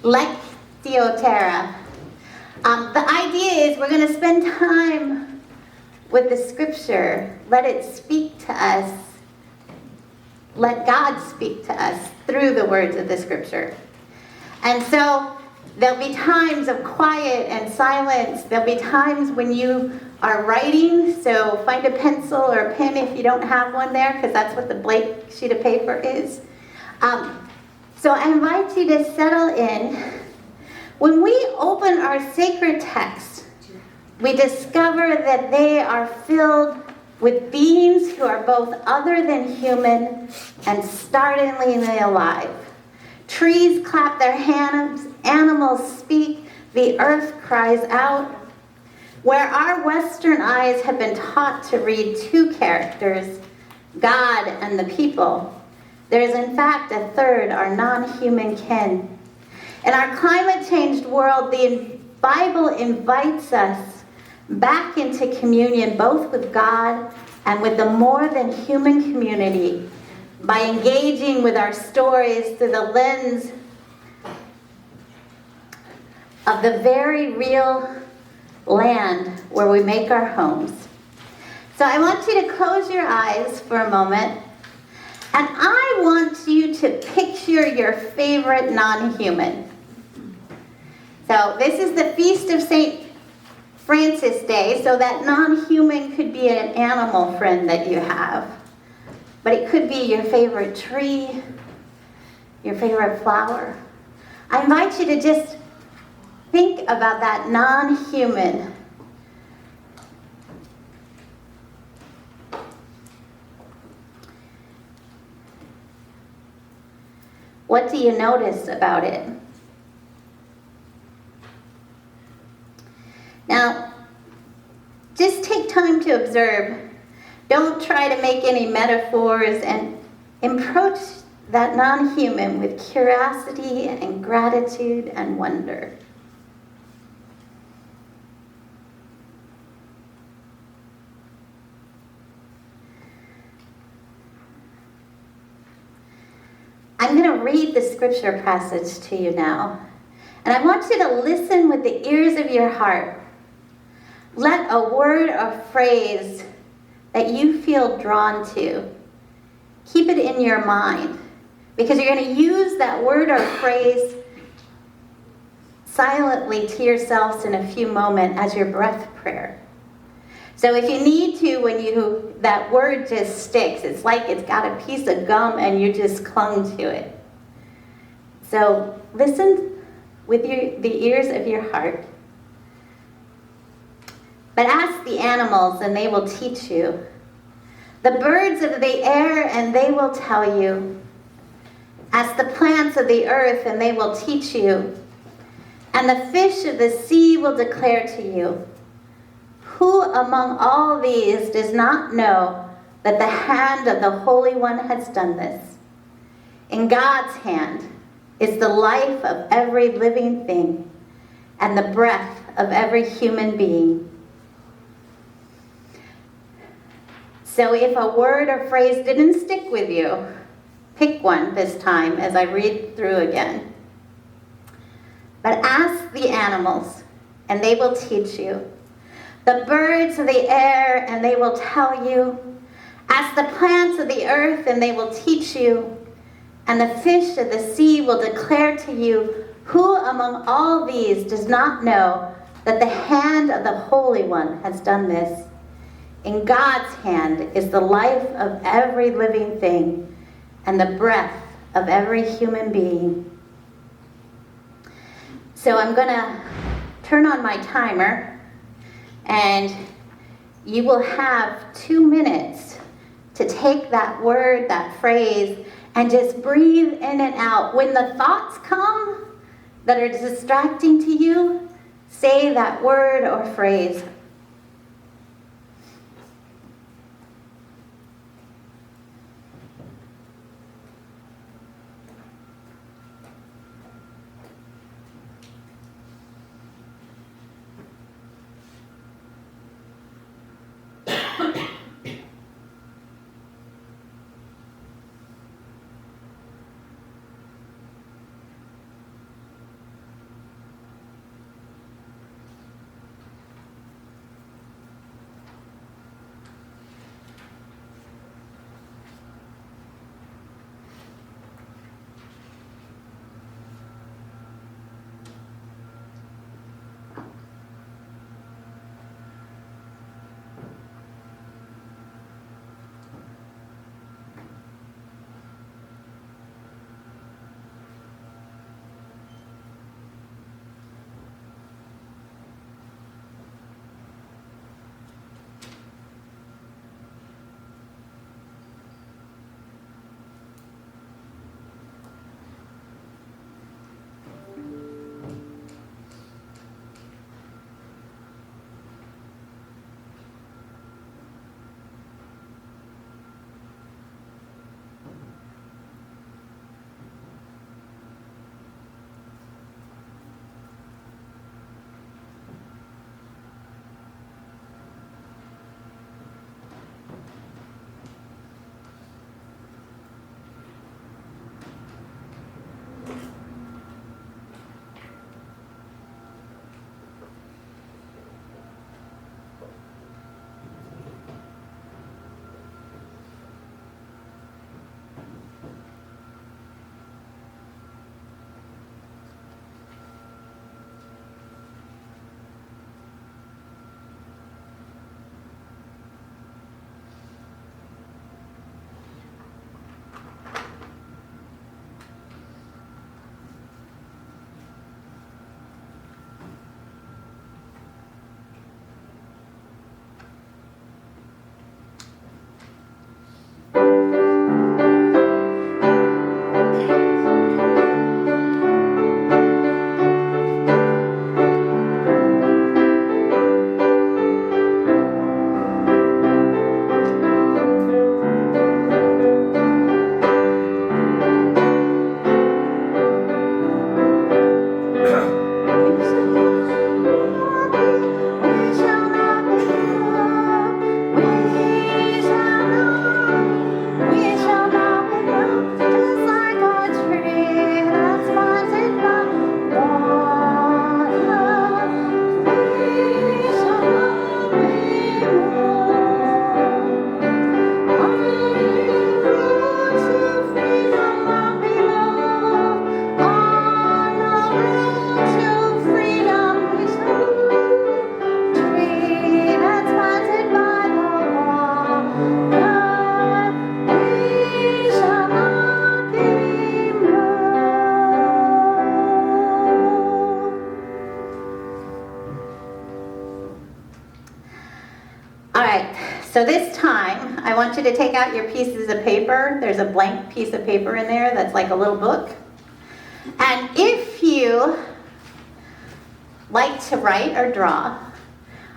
lectio terra. The idea is we're going to spend time with the scripture. Let it speak to us. Let God speak to us through the words of the scripture. And so there'll be times of quiet and silence. There'll be times when you are writing, so find a pencil or a pen if you don't have one there, because that's what the blank sheet of paper is. So I invite you to settle in. When we open our sacred text, we discover that they are filled with beings who are both other than human and startlingly alive. Trees clap their hands, animals speak, the earth cries out. Where our Western eyes have been taught to read two characters, God and the people, there is in fact a third, our non-human kin. In our climate-changed world, the Bible invites us back into communion both with God and with the more than human community by engaging with our stories through the lens of the very real land where we make our homes. So I want you to close your eyes for a moment, and I want you to picture your favorite non-human. So this is the Feast of St. Francis Day, so that non-human could be an animal friend that you have. But it could be your favorite tree, your favorite flower. I invite you to just think about that non-human. What do you notice about it? Now, just take time to observe. Don't try to make any metaphors, and approach that non-human with curiosity and gratitude and wonder. I'm going to read the scripture passage to you now, and I want you to listen with the ears of your heart. Let a word or phrase that you feel drawn to, keep it in your mind, because you're going to use that word or phrase silently to yourselves in a few moments as your breath prayer. So if you need to, when that word just sticks, it's like it's got a piece of gum and you just clung to it. So listen with the ears of your heart. But ask the animals, and they will teach you. The birds of the air, and they will tell you. Ask the plants of the earth, and they will teach you. And the fish of the sea will declare to you. Who among all these does not know that the hand of the Holy One has done this? In God's hand is the life of every living thing and the breath of every human being. So if a word or phrase didn't stick with you, pick one this time as I read through again. But ask the animals, and they will teach you. The birds of the air, and they will tell you. Ask the plants of the earth, and they will teach you. And the fish of the sea will declare to you. Who among all these does not know that the hand of the Holy One has done this? In God's hand is the life of every living thing and the breath of every human being. So I'm going to turn on my timer, and you will have 2 minutes to take that word, that phrase, and just breathe in and out. When the thoughts come that are distracting to you, say that word or phrase. So this time, I want you to take out your pieces of paper. There's a blank piece of paper in there that's like a little book. And if you like to write or draw,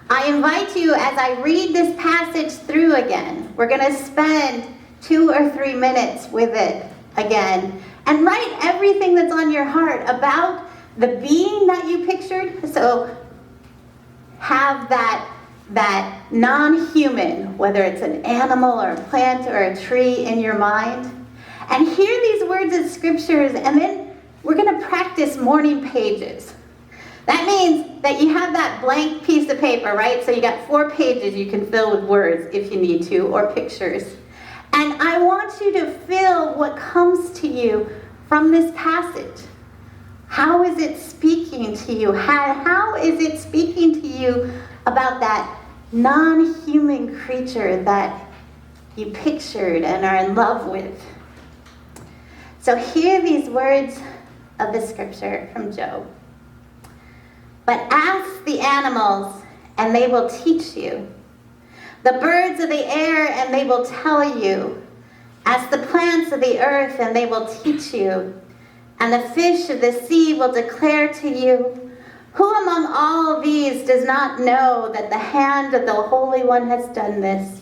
I invite you, as I read this passage through again, we're going to spend 2 or 3 minutes with it again, and write everything that's on your heart about the being that you pictured. So have that non-human, whether it's an animal or a plant or a tree, in your mind. And hear these words of scriptures, and then we're going to practice morning pages. That means that you have that blank piece of paper, right? So you got 4 pages you can fill with words if you need to, or pictures. And I want you to feel what comes to you from this passage. How is it speaking to you? How is it speaking to you about that non-human creature that you pictured and are in love with? So hear these words of the scripture from Job. But ask the animals, and they will teach you. The birds of the air, and they will tell you. Ask the plants of the earth, and they will teach you. And the fish of the sea will declare to you. Who among all these does not know that the hand of the Holy One has done this?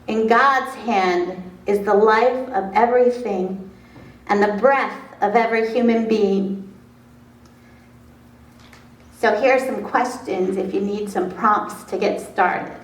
In God's hand is the life of everything, and the breath of every human being. So here are some questions if you need some prompts to get started.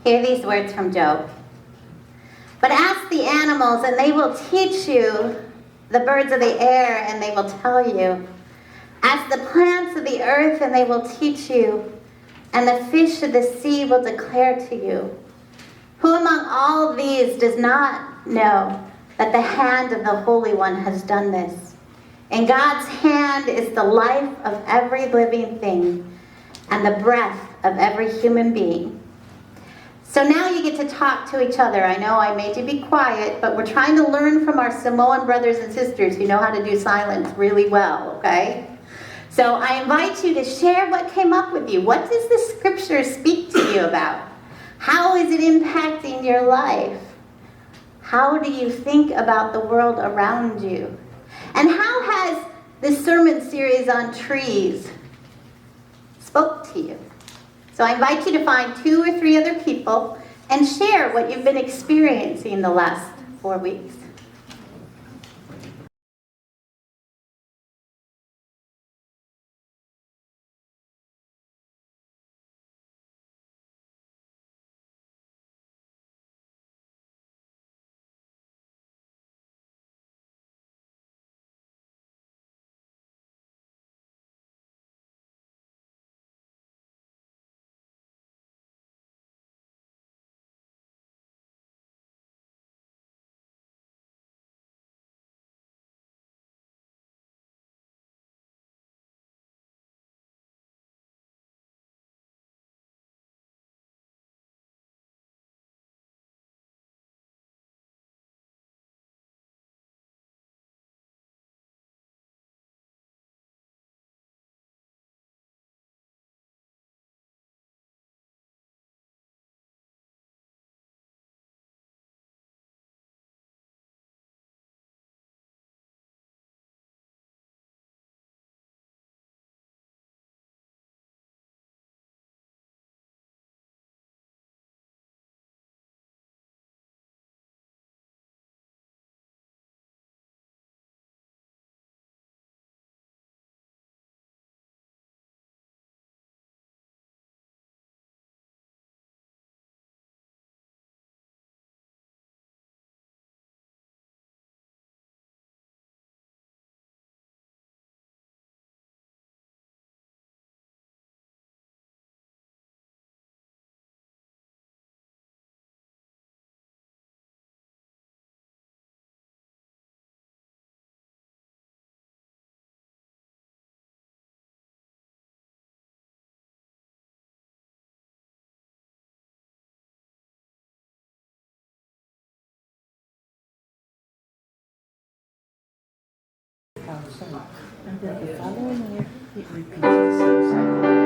Hear these words from Job. But ask the animals, and they will teach you, the birds of the air, and they will tell you. Ask the plants of the earth, and they will teach you, and the fish of the sea will declare to you. Who among all these does not know that the hand of the Holy One has done this? In God's hand is the life of every living thing, and the breath of every human being. So now you get to talk to each other. I know I made you be quiet, but we're trying to learn from our Samoan brothers and sisters who know how to do silence really well, okay? So I invite you to share what came up with you. What does the scripture speak to you about? How is it impacting your life? How do you think about the world around you? And how has this sermon series on trees spoke to you? So I invite you to find 2 or 3 other people and share what you've been experiencing the last 4 weeks. The following year, it repeats itself.